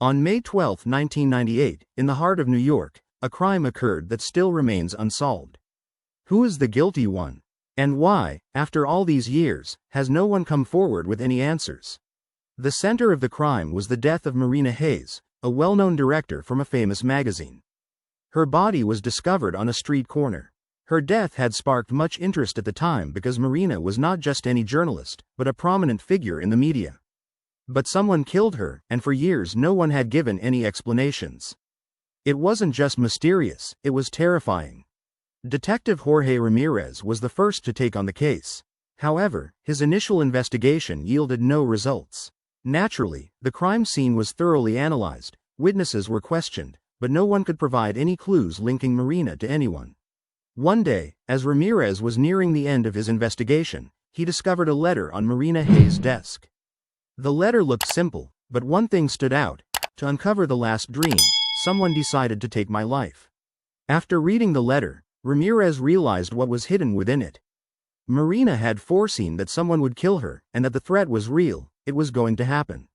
On May 12, 1998, in the heart of New York, a crime occurred that still remains unsolved. Who is the guilty one? And why, after all these years, has no one come forward with any answers? The center of the crime was the death of Marina Hayes, a well-known director from a famous magazine. Her body was discovered on a street corner. Her death had sparked much interest at the time because Marina was not just any journalist, but a prominent figure in the media. But someone killed her, and for years no one had given any explanations. It wasn't just mysterious, it was terrifying. Detective Jorge Ramirez was the first to take on the case. However, his initial investigation yielded no results. Naturally, the crime scene was thoroughly analyzed, witnesses were questioned, but no one could provide any clues linking Marina to anyone. One day, as Ramirez was nearing the end of his investigation, he discovered a letter on Marina Hayes' desk. The letter looked simple, but one thing stood out. To uncover the last dream, someone decided to take my life. After reading the letter, Ramirez realized what was hidden within it. Marina had foreseen that someone would kill her, and that the threat was real, it was going to happen.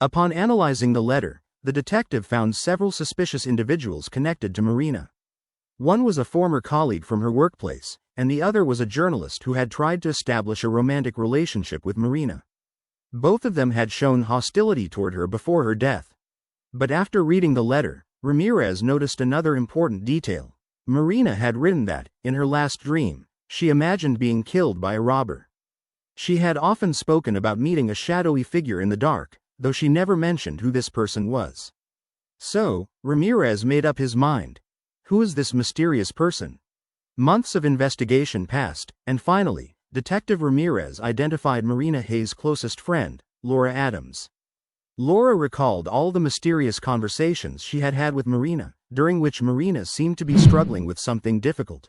Upon analyzing the letter, the detective found several suspicious individuals connected to Marina. One was a former colleague from her workplace, and the other was a journalist who had tried to establish a romantic relationship with Marina. Both of them had shown hostility toward her before her death. But after reading the letter, Ramirez noticed another important detail. Marina had written that, in her last dream, she imagined being killed by a robber. She had often spoken about meeting a shadowy figure in the dark, though she never mentioned who this person was. So, Ramirez made up his mind. Who is this mysterious person? Months of investigation passed, and finally, Detective Ramirez identified Marina Hayes' closest friend, Laura Adams. Laura recalled all the mysterious conversations she had had with Marina, during which Marina seemed to be struggling with something difficult.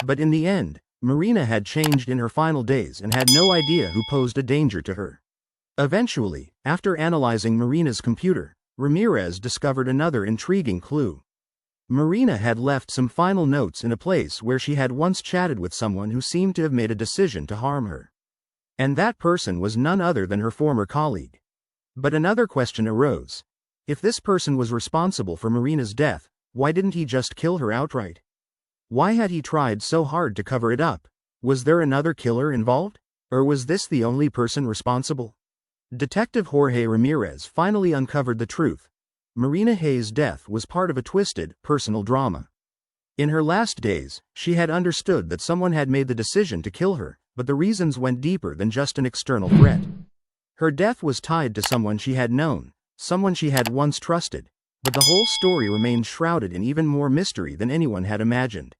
But in the end, Marina had changed in her final days and had no idea who posed a danger to her. Eventually, after analyzing Marina's computer, Ramirez discovered another intriguing clue. Marina had left some final notes in a place where she had once chatted with someone who seemed to have made a decision to harm her. And that person was none other than her former colleague. But another question arose. If this person was responsible for Marina's death, why didn't he just kill her outright? Why had he tried so hard to cover it up? Was there another killer involved? Or was this the only person responsible? Detective Jorge Ramirez finally uncovered the truth. Marina Hayes' death was part of a twisted, personal drama. In her last days, she had understood that someone had made the decision to kill her, but the reasons went deeper than just an external threat. Her death was tied to someone she had known, someone she had once trusted, but the whole story remained shrouded in even more mystery than anyone had imagined.